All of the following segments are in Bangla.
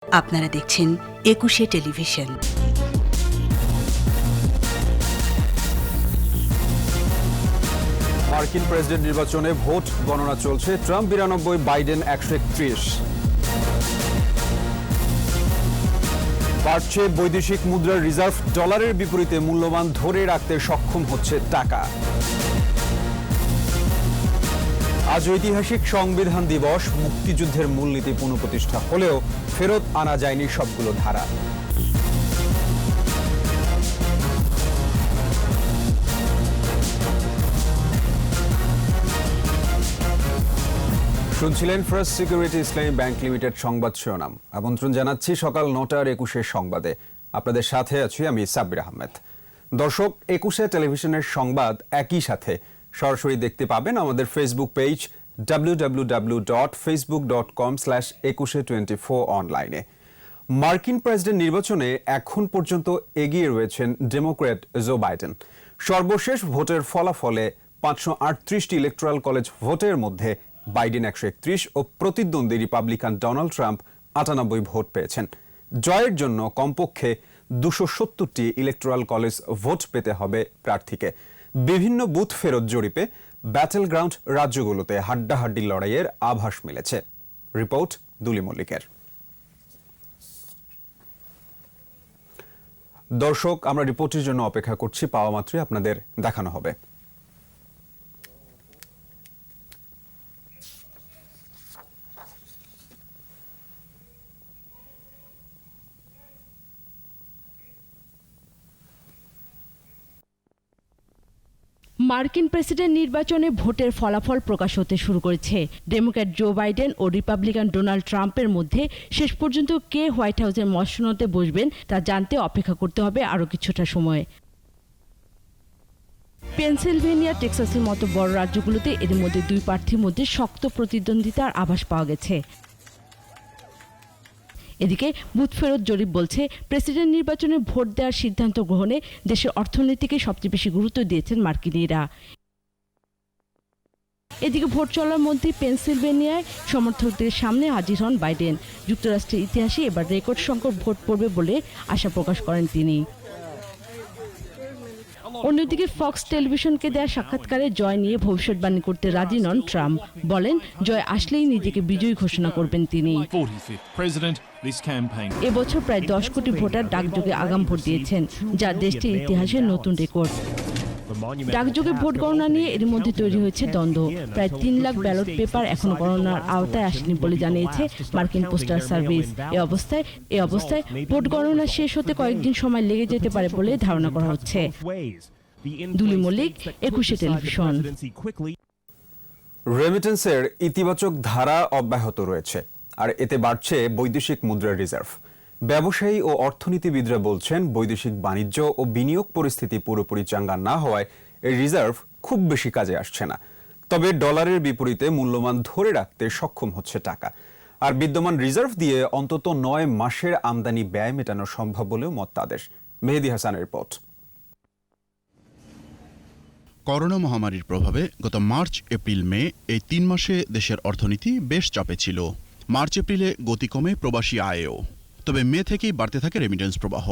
আপনারা দেখছেন একুশে টেলিভিশন। মার্কিন প্রেসিডেন্ট নির্বাচনে ভোট গণনা চলছে। Trump 92, Biden 131। বাড়ছে বৈদেশিক মুদ্রার রিজার্ভ। ডলারের বিপরীতে মূল্যমান ধরে রাখতে সক্ষম হচ্ছে টাকা। আজ ঐতিহাসিক সংবিধান দিবস। মুক্তিযুদ্ধের মূলনীতি পুনঃপ্রতিষ্ঠা হলেও ফেরত আনা যায়নি সবগুলো ধারা। শুনছিলেন ফার্স্ট সিকিউরিটি ইসলামী ব্যাংক লিমিটেড সংবাদ শিরোনাম। আমন্ত্রণ জানাচ্ছি সকাল 9টার 21 সংবাদে। আপনাদের সাথে আছি আমি সাব্বির আহমেদ। দর্শক, 21 টেলিভিশনের সংবাদ একই সাথে সরাসরি দেখতে পাবেন আমাদের ফেসবুক পেজ www.facebook.com/2124 অনলাইনে। মার্কিন প্রেসিডেন্ট নির্বাচনে এখন পর্যন্ত এগিয়ে রয়েছেন ডেমোক্র্যাট জো বাইডেন। সর্বশেষ ভোটের ফলাফলে 538টি ইলেকটোরাল কলেজ ভোটের মধ্যে বাইডেন 131 ও প্রতিদ্বন্দ্বী রিপাবলিকান ডোনাল্ড ট্রাম্প 98 ভোট পেয়েছেন। জয়ের জন্য কমপক্ষে 270টি ইলেকটোরাল কলেজ ভোট পেতে হবে প্রার্থীকে। বিভিন্ন বুথ ফেরত জরিপে ব্যাটেল গ্রাউন্ড রাজ্যগুলোতে হাড্ডাহাড্ডি লড়াইয়ের আভাস মিলেছে। রিপোর্ট দুলি মল্লিকের। দর্শক, আমরা রিপোর্টের জন্য অপেক্ষা করছি, পাওয়া মাত্রই আপনাদের দেখানো হবে। মার্কিন প্রেসিডেন্ট নির্বাচনে ভোটের ফলাফল প্রকাশ হতে শুরু করেছে। ডেমোক্র্যাট জো বাইডেন ও রিপাবলিকান ডোনাল্ড ট্রাম্পের মধ্যে শেষ পর্যন্ত কে হোয়াইট হাউসের মসনদে বসবেন তা জানতে অপেক্ষা করতে হবে আরও কিছুটা সময়। পেনসিলভেনিয়া, টেক্সাসের মতো বড় রাজ্যগুলোতে এর মধ্যে দুই প্রার্থীর মধ্যে শক্ত প্রতিদ্বন্দ্বিতার আভাস পাওয়া গেছে। এদিকে বুথ ফেরত জরিপ বলছে, প্রেসিডেন্ট নির্বাচনে ভোট দেওয়ার সিদ্ধান্ত গ্রহণে দেশের অর্থনীতিকে সবচেয়ে বেশি গুরুত্ব দিয়েছেন মার্কিনীরা। এদিকে ভোট চলার মধ্যে পেনসিলভেনিয়ায় সমর্থকদের সামনে হাজির হন বাইডেন। যুক্তরাষ্ট্রের ইতিহাসে এবার রেকর্ড সংখ্যক ভোট পড়বে বলে আশা প্রকাশ করেন তিনি। অন্যদিকে ফক্স টেলিভিশনকে দেওয়া সাক্ষাৎকারে জয় নিয়ে ভবিষ্যৎবাণী করতে রাজি নন ট্রাম্প। বলেন, জয় আসলেই নিজেকে বিজয়ী ঘোষণা করবেন তিনি। এবছর প্রায় 10 কোটি ভোটার ডাকযোগে আগাম ভোট দিয়েছেন, যা দেশটির ইতিহাসের নতুন রেকর্ড। ডাকযোগে ভোট গণনা নিয়ে এর মধ্যে তৈরি হয়েছে দ্বন্দ্ব। প্রায় 3 লাখ ব্যালট পেপার এখনো গণনার আওতায় আসেনি বলে জানিয়েছে মার্কিন পোস্টাল সার্ভিস। এ অবস্থায় ভোট গণনা শেষ হতে কয়েকদিন সময় লেগে যেতে পারে বলে ধারণা করা হচ্ছে। দুলি মল্লিক, 21 টেলিভিশন। রেমিটেন্সের ইতিবাচক ধারা অব্যাহত রয়েছে, আর এতে বাড়ছে বৈদেশিক মুদ্রার রিজার্ভ। ব্যবসায়ী ও অর্থনীতিবিদরা বলছেন, বৈদেশিক বাণিজ্য ও বিনিয়োগ পরিস্থিতি পুরোপুরি চাঙ্গা না হওয়ায় এই রিজার্ভ খুব বেশি কাজে আসছে না। তবে ডলারের বিপরীতে মূল্যমান ধরে রাখতে সক্ষম হচ্ছে টাকা। আর বিদ্যমান রিজার্ভ দিয়ে অন্তত 9 মাসের আমদানি ব্যয় মেটানো সম্ভব বলেও মত তাদের। মেহেদি হাসানের রিপোর্ট। করোনা মহামারীর প্রভাবে গত মার্চ, এপ্রিল, মে এই 3 মাসে দেশের অর্থনীতি বেশ চাপে ছিল। মার্চ এপ্রিলে গতি কমে প্রবাসী আয়েও। তবে মে থেকেই বাড়তে থাকে রেমিটেন্স প্রবাহ।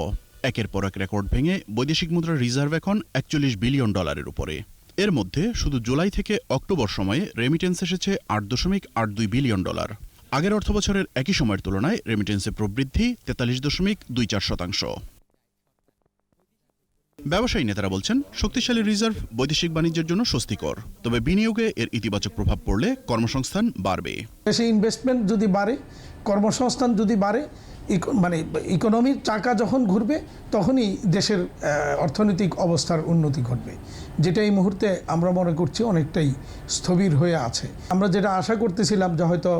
একের পর এক রেকর্ড ভেঙে বৈদেশিক মুদ্রার রিজার্ভ এখন 41 বিলিয়ন ডলারের উপরে। এর মধ্যে শুধু জুলাই থেকে অক্টোবর সময়ে রেমিটেন্স এসেছে 8.82 বিলিয়ন ডলার। আগের অর্থবছরের একই সময়ের তুলনায় রেমিটেন্সে প্রবৃদ্ধি 43.24%। ব্যবসায়ী নেতারা বলছেন, শক্তিশালী রিজার্ভ বৈদেশিক বাণিজ্যের জন্য স্বস্তিকর। তবে বিনিয়োগে এর ইতিবাচক প্রভাব পড়লে কর্মসংস্থান বাড়বে। দেশে ইনভেস্টমেন্ট যদি বাড়ে, কর্মসংস্থান যদি বাড়ে, ইকোনমির চাকা যখন ঘুরবে, তখনই দেশের অর্থনৈতিক অবস্থার উন্নতি ঘটবে, যেটা এই মুহূর্তে আমরা মনে করছি অনেকটাই স্থবির হয়ে আছে। আমরা যেটা আশা করতেছিলাম যে হয়তো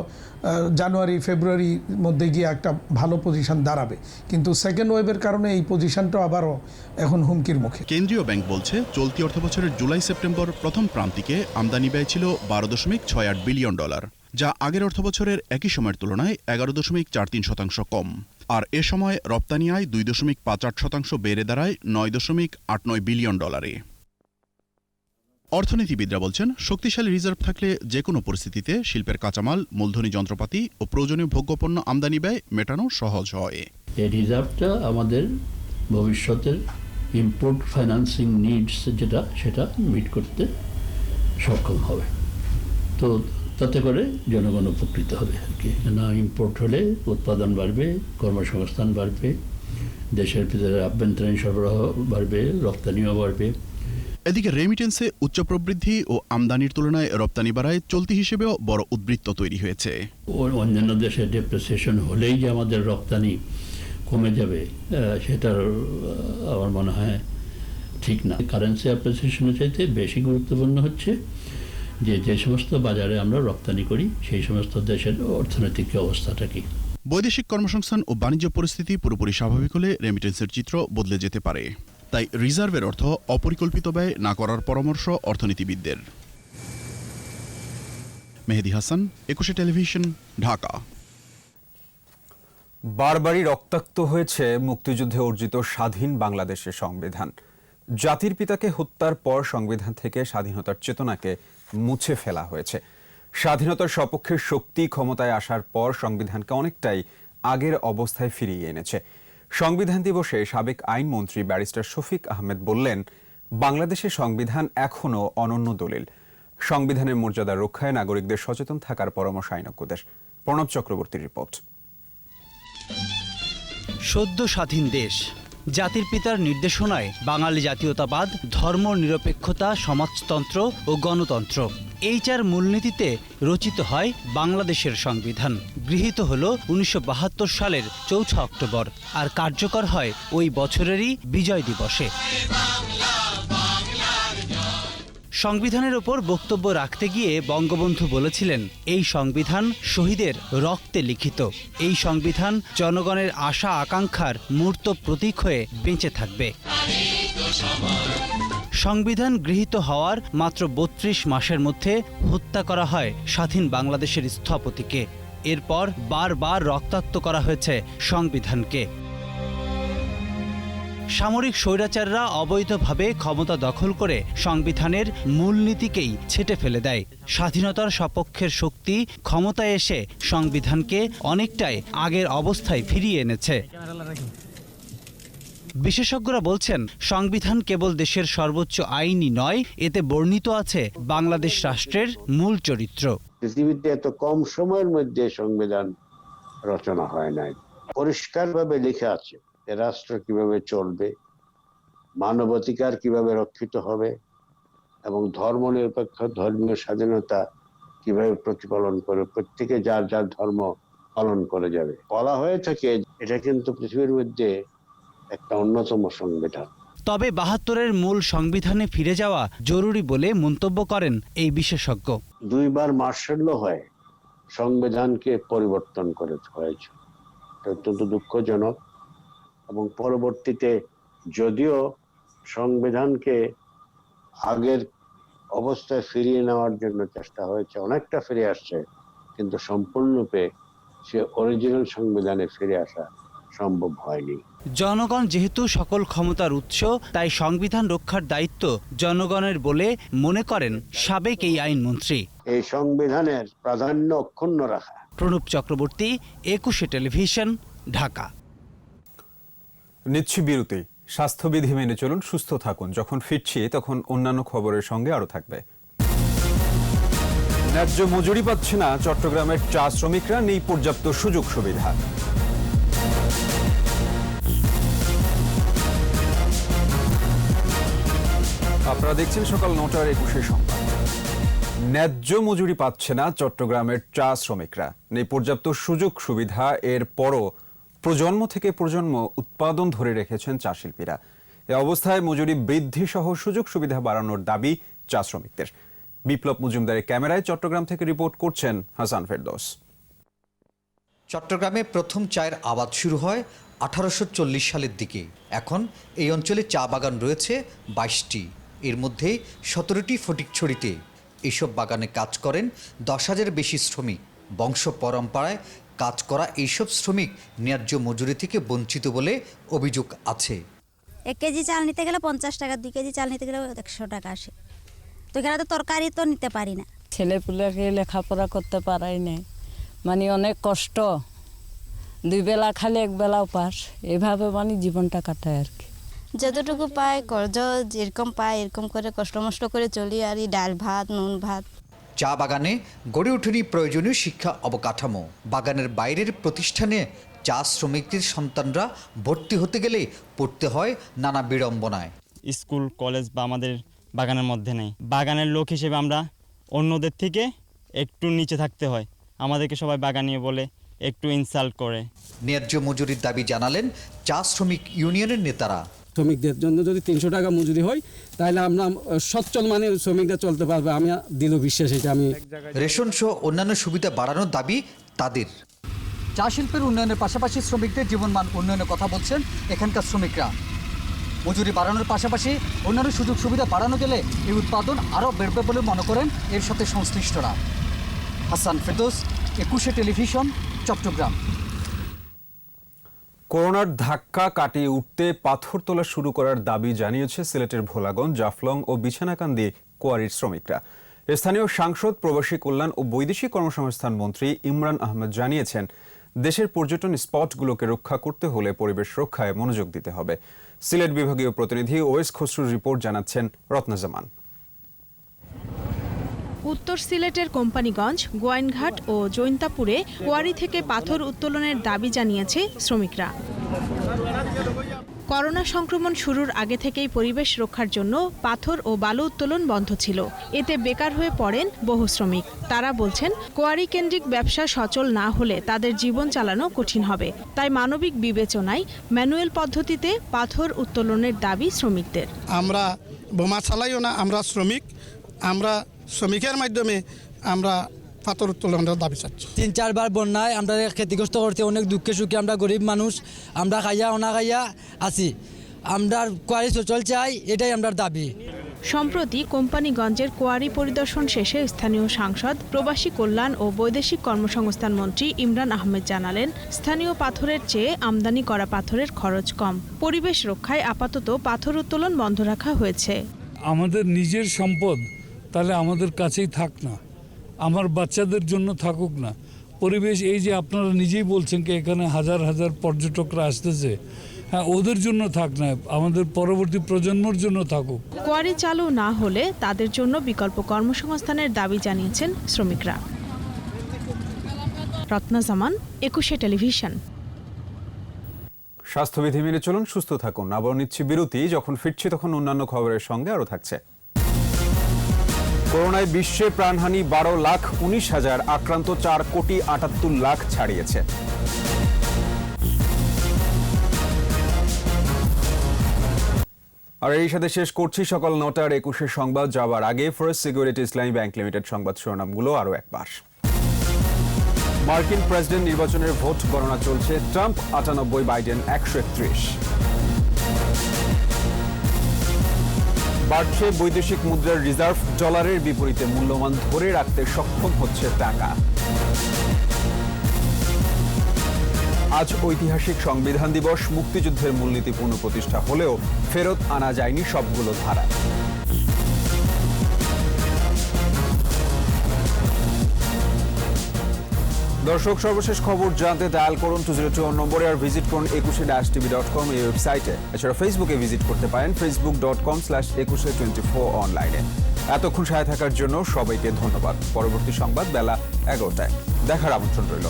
জানুয়ারি ফেব্রুয়ারির মধ্যে গিয়ে একটা ভালো পজিশন দাঁড়াবে, কিন্তু সেকেন্ড ওয়েভের কারণে এই পজিশনটা আবারও এখন হুমকির মুখে। কেন্দ্রীয় ব্যাংক বলছে, চলতি অর্থবছরের জুলাই সেপ্টেম্বর প্রথম প্রান্তিকে আমদানি ব্যয় ছিল 12.68 বিলিয়ন ডলার, যা আগের অর্থবছরের একই সময়ের তুলনায় 11.43% কম। আর এ সময় রপ্তানি আয় 2.58% বেড়ে দাঁড়ায় 9.89 বিলিয়ন ডলারে। অর্থনীতিবিদরা বলছেন, শক্তিশালী রিজার্ভ থাকলে যে কোনো পরিস্থিতিতে শিল্পের কাঁচামাল, মূলধনী যন্ত্রপাতি ও প্রয়োজনীয় ভোগ্যপণ্য আমদানি ব্যয় মেটানো সহজ হয়। এই রিজার্ভটা আমাদের ভবিষ্যতের ইম্পোর্ট ফাইন্যান্সিং নিডস সেটা মিট করতে সক্ষম হবে। তো তাতে করে জনগণ উপকৃত হবে আর কি। না, ইম্পোর্ট হলে উৎপাদন বাড়বে, কর্মসংস্থান বাড়বে, দেশের ভিতরে আভ্যন্তরীণ সরবরাহ বাড়বে, রপ্তানিও বাড়বে। এদিকে রেমিটেন্সে উচ্চ প্রবৃদ্ধি ও আমদানির তুলনায় রপ্তানি বাড়ায় চলতি হিসেবেও বড় উদ্বৃত্ত তৈরি হয়েছে। অন্যান্য দেশে ডেপ্রিসিয়েশন হলেই যে আমাদের রপ্তানি কমে যাবে সেটার আমার মনে হয় ঠিক না। কারেন্সি অ্যাপ্রিসিয়েশনের চাইতে বেশি গুরুত্বপূর্ণ হচ্ছে যে সমস্ত বাজারে আমরা রপ্তানি করি সেই সমস্ত দেশের অর্থনৈতিক অবস্থাটা কি। বৈদেশিক কর্মসংস্থান ও বাণিজ্য পরিস্থিতি পুরোপুরি স্বাভাবিক হলে রেমিটেন্সের চিত্র বদলে যেতে পারে। তাই রিজার্ভের অর্থ অপরিকল্পিত ব্যয় না করার পরামর্শ অর্থনীতিবিদদের। মেহেদী হাসান, একুশে টেলিভিশন, ঢাকা। বারবারই রক্তাক্ত হয়েছে মুক্তিযুদ্ধে অর্জিত স্বাধীন বাংলাদেশের সংবিধান। জাতির পিতাকে হত্যার পর সংবিধান থেকে স্বাধীনতার চেতনাকে মুছে ফেলা হয়েছে। স্বাধীনতার সপক্ষের শক্তি ক্ষমতায় আসার পর সংবিধানকে অনেকটাই আগের অবস্থায় ফিরিয়ে এনেছে। সংবিধান দিবসে সাবেক আইনমন্ত্রী ব্যারিস্টার শফিক আহমেদ বললেন, বাংলাদেশের সংবিধান এখনও অনন্য দলিল। সংবিধানের মর্যাদা রক্ষায় নাগরিকদের সচেতন থাকার পরামর্শ আইনজ্ঞদের। প্রণব চক্রবর্তীর রিপোর্ট। সদ্য স্বাধীন দেশ, জাতির পিতার নির্দেশনায় বাঙালি জাতীয়তাবাদ, ধর্ম নিরপেক্ষতা, সমাজতন্ত্র ও গণতন্ত্র, এই চার মূলনীতিতে রচিত হয় বাংলাদেশের সংবিধান। গৃহীত হল 1972 সালের 4 অক্টোবর আর কার্যকর হয় ওই বছরেরই বিজয় দিবসে। সংবিধানের ওপর বক্তব্য রাখতে গিয়ে বঙ্গবন্ধু বলেছিলেন, এই সংবিধান শহীদের রক্তে লিখিত। এই সংবিধান জনগণের আশা আকাঙ্ক্ষার মূর্ত প্রতীক হয়ে বেঁচে থাকবে। সংবিধান গৃহীত হওয়ার মাত্র 32 মাসের মধ্যে হত্যা করা হয় স্বাধীন বাংলাদেশের স্থপতিকে। এরপর বারবার রক্তাক্ত করা হয়েছে সংবিধানকে। সামরিক স্বৈরাচাররা অবৈধভাবে ক্ষমতা দখল করে সংবিধানের মূলনীতিকেই ছেঁটে ফেলে দেয়। স্বাধীনতার সপক্ষের শক্তি ক্ষমতায় এসে সংবিধানকে অনেকটাই আগের অবস্থায় ফিরিয়ে এনেছে। বিশেষজ্ঞরা বলছেন, সংবিধান কেবল দেশের সর্বোচ্চ আইনই নয়, এতে বর্ণিত আছে বাংলাদেশ রাষ্ট্রের মূল চরিত্র। পৃথিবীতে এত কম সময়ের মধ্যে সংবিধান রচনা হয় নাই। পরিষ্কারভাবে লেখা আছে রাষ্ট্র কিভাবে চলবে, মানবাধিকার কিভাবে রক্ষিত হবে এবং ধর্মনিরপেক্ষ ধর্মীয় স্বাধীনতা কিভাবে প্রতিপালন করে প্রত্যেকে যার যার ধর্ম পালন করে যাবে। বলা হয়ে থাকে এটা কিন্তু পৃথিবীর মধ্যে একটা অন্যতম সংবিধান। তবে 72-এর মূল সংবিধানে ফিরে যাওয়া জরুরি বলে মন্তব্য করেন এই বিশেষজ্ঞ। 2 বার মার্শাল ল হয় সংবিধানকে পরিবর্তন করে হয়েছে, অত্যন্ত দুঃখজনক। এবং পরবর্তীতে যদিও সংবিধানকে আগের অবস্থায় ফিরিয়ে নেওয়ার জন্য চেষ্টা হয়েছে, অনেকটা ফিরে আসছে, কিন্তু সম্পূর্ণরূপে সে অরিজিনাল সংবিধানে ফিরে আসা সম্ভব হয়নি। জনগণ যেহেতু সকল ক্ষমতার উৎস, তাই সংবিধান রক্ষার দায়িত্ব জনগণের বলে মনে করেন সাবেক এই আইনমন্ত্রী। এই সংবিধানের প্রাধান্য অক্ষুণ্ণ রাখা। প্রণব চক্রবর্তী, একুশে টেলিভিশন, ঢাকা। নিচ্ছি বিরতি। স্বাস্থ্যবিধি মেনে চলুন, সুস্থ থাকুন। যখন ফিরছি তখন অন্যান্য খবরের সঙ্গে আরো থাকবে। ন্যায্য মজুরি পাচ্ছে না চট্টগ্রামের চা শ্রমিকরা, নেই পর্যাপ্ত সুযোগ সুবিধা। আপনারা দেখছেন সকাল 9টার 21 সংবাদ। ন্যায্য মজুরি পাচ্ছে না চট্টগ্রামের চা শ্রমিকরা, নেই পর্যাপ্ত সুযোগ সুবিধা। এর পরও প্রজন্ম থেকে প্রজন্ম উৎপাদন ধরে রেখেছেন চা শিল্পীরা। এ অবস্থায় মজুরি বৃদ্ধি সহ সুযোগ সুবিধা বাড়ানোর দাবি চা শ্রমিকদের। বিপ্লব মজুমদারের ক্যামেরায় চট্টগ্রাম থেকে রিপোর্ট করছেন হাসান ফেরদৌস। চট্টগ্রামে প্রথম চায়ের আবাদ শুরু হয় 1840 সালের দিকে। এখন এই অঞ্চলে চা বাগান রয়েছে 22টি, এর মধ্যে 17টি ফটিকছড়িতে। এইসব বাগানে কাজ করেন 10,000 বেশি শ্রমিক। বংশ পরম্পরায় কাজ করা এইসব শ্রমিক ন্যায্য মজুরি থেকে বঞ্চিত বলে অভিযোগ আছে। 1 কেজি চাল নিতে গেলে 50 টাকা, 2 কেজি চাল নিতে গেলে 100 টাকা আসে। তো এখানে তো তরকারি তো নিতে পারি না। ছেলেপুলেকে লেখাপড়া করতে পারাই নাই, মানে অনেক কষ্ট, 2 বেলা খালি 1 বেলা উপাস, এভাবে মানে জীবনটা কাটায় আর কি। যতটুকু পাই কর্জ যেরকম পাই এরকম করে কষ্ট মষ্ট করে চলি আর ডাল ভাত নুন ভাত। চা বাগানে গড়ে ওঠেনি প্রয়োজনীয় শিক্ষা অবকাঠামো। বাগানের বাইরের প্রতিষ্ঠানে চা শ্রমিকদের সন্তানরা ভর্তি হতে গেলে পড়তে হয় নানা বিড়ম্বনায়। স্কুল কলেজ বা আমাদের বাগানের মধ্যে নেই। বাগানের লোক হিসেবে আমরা অন্যদের থেকে একটু নিচে থাকতে হয়, আমাদেরকে সবাই বাগানিয়ে বলে, একটু ইনসাল্ট করে। ন্যায্য মজুরির দাবি জানালেন চা শ্রমিক ইউনিয়নের নেতারা। শ্রমিকদের জন্য যদি 300 টাকা মজুরি হয় তাহলে আমরা সচ্ছল মানে শ্রমিকরা চলতে পারবে, আমি দৃঢ় বিশ্বাস এটা। আমি রেশন সহ অন্যান্য সুবিধা বাড়ানোর দাবি তাদের। চা শিল্পের উন্নয়নের পাশাপাশি শ্রমিকদের জীবনমান উন্নয়নের কথা বলছেন এখানকার শ্রমিকরা। মজুরি বাড়ানোর পাশাপাশি অন্যান্য সুযোগ সুবিধা বাড়ানো গেলে এই উৎপাদন আরও বেড়বে বলে মনে করেন এর সাথে সংশ্লিষ্টরা। হাসান ফেরদৌস, একুশে টেলিভিশন, চট্টগ্রাম। করোনার ধাক্কা কাটিয়ে উঠতে পাথর তোলা শুরু করার দাবি জানিয়েছে সিলেটের ভোলাগঞ্জ, জাফলং ও বিছানাকান্দি কোয়ারির শ্রমিকরা। স্থানীয় সাংসদ, প্রবাসী কল্যাণ ও বৈদেশিক কর্মসংস্থান মন্ত্রী ইমরান আহমেদ জানিয়েছেন, দেশের পর্যটন স্পটগুলোকে রক্ষা করতে হলে পরিবেশ রক্ষায় মনোযোগ দিতে হবে। সিলেট বিভাগীয় প্রতিনিধি ওয়েস খসরুর রিপোর্ট জানাচ্ছেন রত্না জামান। উত্তর সিলেটের কোম্পানিগঞ্জ, গোয়াইনঘাট ও জৈন্তাপুরে কোয়ারি থেকে পাথর উত্তোলনের দাবি জানিয়েছে শ্রমিকরা। করোনা সংক্রমণ শুরুর আগে থেকেই পরিবেশ রক্ষার জন্য পাথর ও বালু উত্তোলন বন্ধ ছিল। এতে বেকার হয়ে পড়েন বহু শ্রমিক। তারা বলছেন, কোয়ারি কেন্দ্রিক ব্যবসা সচল না হলে তাদের জীবন চালানো কঠিন হবে। তাই মানবিক বিবেচনায় ম্যানুয়াল পদ্ধতিতে পাথর উত্তোলনের দাবি শ্রমিকদের। আমরা বোমা চালাইও না, আমরা শ্রমিক, আমরা শ্রমিকের মাধ্যমে আমরা পাথর উত্তোলনের দাবি চাচ্ছি। 3-4 বার বন্যায় আমরা ক্ষতিগ্রস্ত করতে অনেক দুঃখে সুখে, আমরা গরিব মানুষ, আমরা খাইয়া অনা খাইয়া আছি, আমরা কোয়ারি সচল চাই, এটাই আমরা দাবি। সম্প্রতি কোম্পানিগঞ্জের কোয়ারি পরিদর্শন শেষে স্থানীয় সাংসদ, প্রবাসী কল্যাণ ও বৈদেশিক কর্মসংস্থান মন্ত্রী ইমরান আহমেদ জানালেন, স্থানীয় পাথরের চেয়ে আমদানি করা পাথরের খরচ কম। পরিবেশ রক্ষায় আপাতত পাথর উত্তোলন বন্ধ রাখা হয়েছে। আমাদের নিজের সম্পদ তাহলে আমাদের কাছেই থাক না, আমার বাচ্চাদের জন্য থাকুক না। পরিবেশ, এই যে আপনারা নিজেই বলছেন কি এখানে হাজার হাজার পর্যটকরা আসতেছে, হ্যাঁ, ওদের জন্য থাক না, আমাদের পরবর্তী প্রজন্মর জন্য থাকুক। কোয়ারি চালু না হলে তাদের জন্য বিকল্প কর্মসংস্থানের দাবি জানিয়েছেন শ্রমিকরা। রত্না জামান, একুশে টেলিভিশন। স্বাস্থ্যবিধি মেনে চলুন, সুস্থ থাকুন। আবার নিচ্ছি বিরতি, যখন ফিরছি তখন অন্যান্য খবরের সঙ্গে আরও থাকছে। করোনায় বিশ্বে প্রাণহানি 12,19,000, আক্রান্ত 4,78,00,000 ছাড়িয়েছে। আর এই সাথে শেষ করছি সকাল 9টার 21 সংবাদ। যাওয়ার আগে ফার্স্ট সিকিউরিটি ইসলামী ব্যাংক লিমিটেড সংবাদ শিরোনামগুলো আরও একবার। মার্কিন প্রেসিডেন্ট নির্বাচনের ভোট গণনা চলছে। Trump 98, Biden 131। বাড়ছে বৈদেশিক মুদ্রার রিজার্ভ, ডলারের বিপরীতে মূল্যমান ধরে রাখতে সক্ষম হচ্ছে টাকা। আজ ঐতিহাসিক সংবিধান দিবস। মুক্তিযুদ্ধের মূলনীতি পুনঃপ্রতিষ্ঠা হলেও ফেরত আনা যায়নি সবগুলো ধারা। দর্শক, সর্বশেষ খবর জানতে ডায়াল করুন 202 নম্বরে, আর ভিজিট করুন 21tv.com এই ওয়েবসাইটে। এছাড়া ফেসবুকে ভিজিট করতে পারেন facebook.com/2124 অনলাইনে। এতক্ষণ সাথে থাকার জন্য সবাইকে ধন্যবাদ। পরবর্তী সংবাদ বেলা 11টায় দেখার আমন্ত্রণ রইল।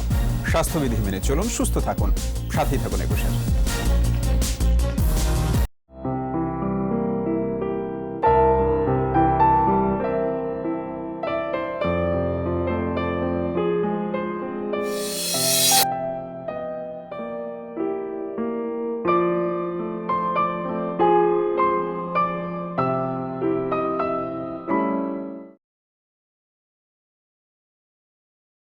স্বাস্থ্যবিধি মেনে চলুন, সুস্থ থাকুন, সাথেই থাকুন 21।